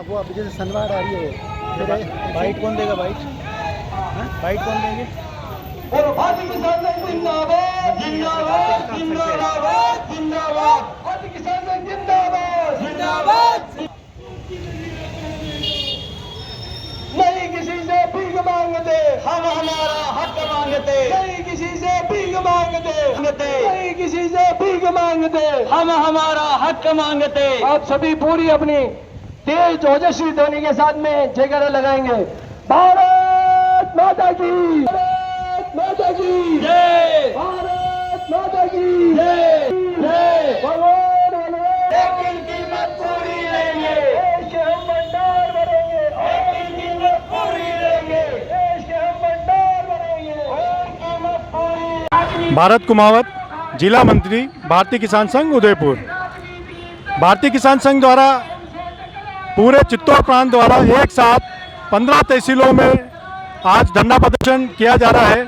वो अभी जैसे सनवार आ रही है बाइट कौन देगा? बाइट बाइट कौन देंगे? और भारतीय किसान संघ जिंदाबाद जिंदाबाद जिंदाबाद जिंदाबाद भारतीय किसान संघ जिंदाबाद जिंदाबाद। नहीं किसी से भीख मांगते, हम हमारा हक मांगते। नहीं किसी से भीख मांगते, नहीं किसी से भीख मांगते, हम हमारा हक मांगते। आप सभी पूरी अपनी तेज ओजस्वी ध्वनि के साथ में जयकारा लगाएंगे। भारत माता की, भारत माता की जय, भारत माता की जय जय। भगवान भगवान लेकिन कीमत पूरी लेंगे, देश के हम भंडार भरेंगे। लेकिन कीमत पूरी लेंगे, देश के हम भंडार भरेंगे और कीमत पूरी। भारत कुमावत, जिला मंत्री, भारतीय किसान संघ उदयपुर। भारतीय किसान संघ द्वारा पूरे चित्तौड़ प्रांत द्वारा एक साथ 15 तहसीलों में आज धरना प्रदर्शन किया जा रहा है।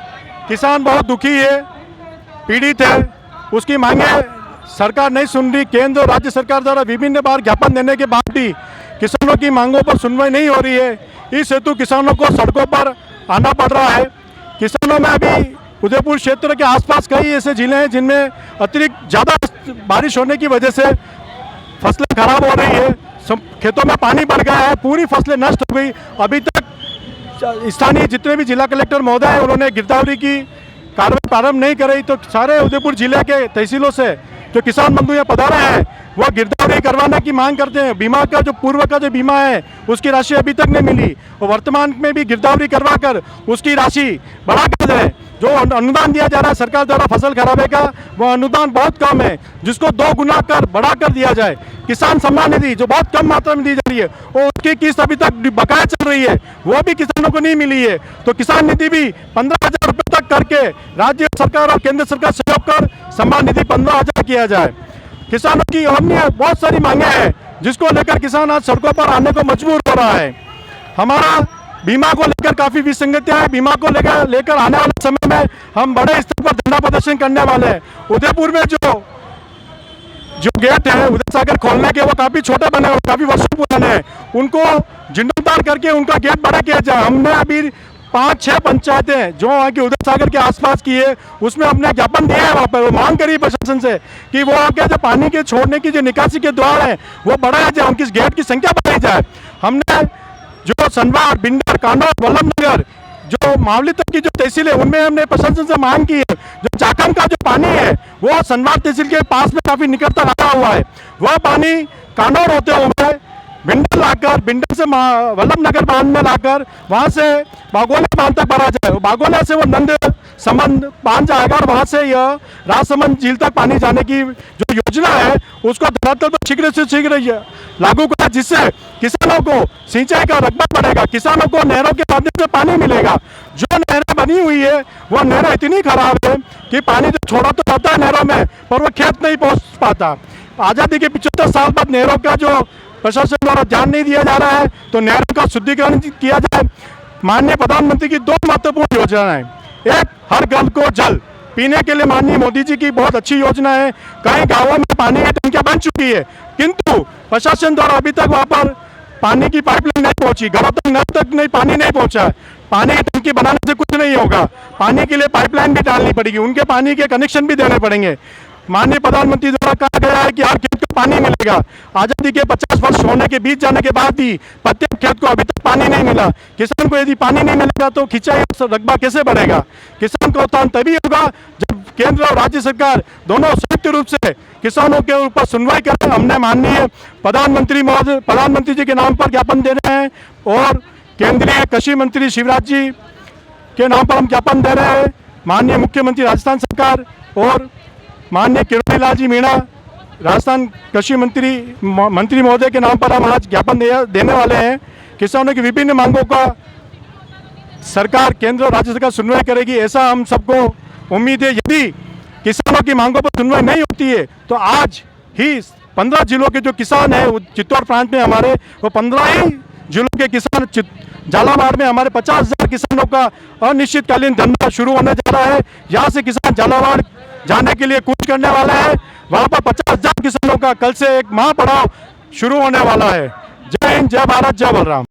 किसान बहुत दुखी है, पीड़ित है, उसकी मांगे सरकार नहीं सुन रही। केंद्र और राज्य सरकार द्वारा विभिन्न बार ज्ञापन देने के बाद भी किसानों की मांगों पर सुनवाई नहीं हो रही है। इस हेतु किसानों को सड़कों पर आना पड़ रहा है। किसानों में अभी उदयपुर क्षेत्र के आसपास कई ऐसे जिले हैं जिनमें अतिरिक्त ज़्यादा बारिश होने की वजह से फसलें खराब हो रही है, खेतों में पानी भर गया है, पूरी फसलें नष्ट हो गई। अभी तक स्थानीय जितने भी जिला कलेक्टर महोदय हैं उन्होंने गिरदावरी की कार्रवाई प्रारंभ नहीं कराई। तो सारे उदयपुर जिले के तहसीलों से जो किसान बंधु यहाँ पधारे हैं वह गिरदावरी करवाने की मांग करते हैं। बीमा का जो पूर्व का जो बीमा है उसकी राशि अभी तक नहीं मिली और वर्तमान में भी गिरदावरी करवा कर उसकी राशि बढ़ा कर दें। जो अनुदान दिया जा रहा है सरकार द्वारा फसल खराबे का, वो अनुदान बहुत कम है, जिसको 2 गुना कर बढ़ा कर दिया जाए। किसान सम्मान निधि जो बहुत कम मात्रा में दी जा रही है और उसकी किस्त अभी तक बकाया चल रही है, वो भी किसानों को नहीं मिली है। तो किसान निधि भी 15,000 रुपये तक करके राज्य सरकार और केंद्र सरकार सहयोग कर सम्मान निधि 15,000 किया जाए। किसानों की अन्य बहुत सारी मांगे हैं जिसको लेकर किसान आज सड़कों पर आने को मजबूर हो रहा है। हमारा बीमा को लेकर काफी विसंगतियां हैं। बीमा को लेकर आने वाले समय में हम बड़े स्तर पर धरना प्रदर्शन करने वाले हैं। उदयपुर में जो गेट है उदय सागर खोलने के, वो काफी छोटे बने हुए, काफी वर्षों पुराने हैं, उनको जीर्णोद्धार करके उनका गेट बड़ा किया जाए। हमने अभी 5-6 पंचायतें जो वहाँ की उदय सागर के आसपास की है उसमें हमने ज्ञापन दिया है, वहाँ पर वो मांग करी प्रशासन से कि वो आगे जो पानी के छोड़ने की जो निकासी के द्वार है वो बढ़ाया जाए, उनकी गेट की संख्या बढ़ाई जाए। हमने जो सनवार, बिंडर, कांडौर, वल्लभनगर, जो मावली तक की जो तहसील है उनमें हमने प्रशासन से मांग की है जो चाकम का जो पानी है वो सनवार तहसील के पास में काफी निकटता लगा हुआ है, वह पानी कांडौर होते हुए बिंडर लाकर, बिंडर से वल्लभनगर बांध में लाकर वहाँ से बागोला बांध तक भरा जाए। बागोला से वो नंद संबंध बांध जाएगा और वहाँ से यह राजसमंद झील तक पानी जाने की जो योजना है उसको धरातल पर शीघ्र से शीघ्र लागू करें, जिससे किसानों को सिंचाई का रकबा बढ़ेगा, किसानों को नहरों के माध्यम से पानी मिलेगा। जो नहरें बनी हुई है वो नहरें इतनी खराब है कि पानी तो छोड़ा तो जाता है नहरों में पर वो खेत नहीं पहुँच पाता। आज़ादी के 75 साल बाद नहरों का जो प्रशासन द्वारा ध्यान नहीं दिया जा रहा है तो नहरों का शुद्धिकरण किया जाए। माननीय प्रधानमंत्री की 2 महत्वपूर्ण योजनाएं, एक हर घर को जल, पीने के लिए माननीय मोदी जी की बहुत अच्छी योजना है। कई गांवों में पानी की टंकियां बन चुकी है किंतु प्रशासन द्वारा अभी तक वहां पर पानी की पाइपलाइन नहीं पहुंची, घरों तक नल तक नहीं पानी नहीं पहुंचा। पानी की टंकी बनाने से कुछ नहीं होगा, पानी के लिए पाइपलाइन भी डालनी पड़ेगी, उनके पानी के कनेक्शन भी देने पड़ेंगे। माननीय प्रधानमंत्री द्वारा कहा गया है कि हर खेत को पानी मिलेगा। आजादी के 50 वर्ष होने के बीत जाने के बाद भी प्रत्येक खेत को अभी तक पानी नहीं मिला। किसान को यदि पानी नहीं मिलेगा तो खिंचाई रकबा कैसे बढ़ेगा? किसान को उत्थान तभी होगा जब केंद्र और राज्य सरकार दोनों संयुक्त रूप से किसानों के ऊपर सुनवाई करें। हमने माननीय प्रधानमंत्री जी के नाम पर ज्ञापन दे रहे हैं और केंद्रीय कृषि मंत्री शिवराज जी के नाम पर हम ज्ञापन दे रहे हैं। माननीय मुख्यमंत्री राजस्थान सरकार और माननीय किरोड़ी लाल जी मीणा राजस्थान कृषि मंत्री महोदय के नाम पर हम आज ज्ञापन देने वाले हैं। किसानों की विभिन्न मांगों का सरकार, केंद्र और राज्य सरकार सुनवाई करेगी, ऐसा हम सबको उम्मीद है। यदि किसानों की मांगों पर सुनवाई नहीं होती है तो आज ही 15 जिलों के जो किसान हैं चित्तौड़ प्रांत में हमारे, वो 15 ही जिलों के किसान झालावाड़ में हमारे 50,000 किसानों का अनिश्चितकालीन धरना शुरू होने जा रहा है। यहाँ से किसान झालावाड़ जाने के लिए कूच करने वाला है। वहाँ पर 50,000 किसानों का कल से एक महापड़ाव शुरू होने वाला है। जय हिंद, जय भारत, जय बलराम।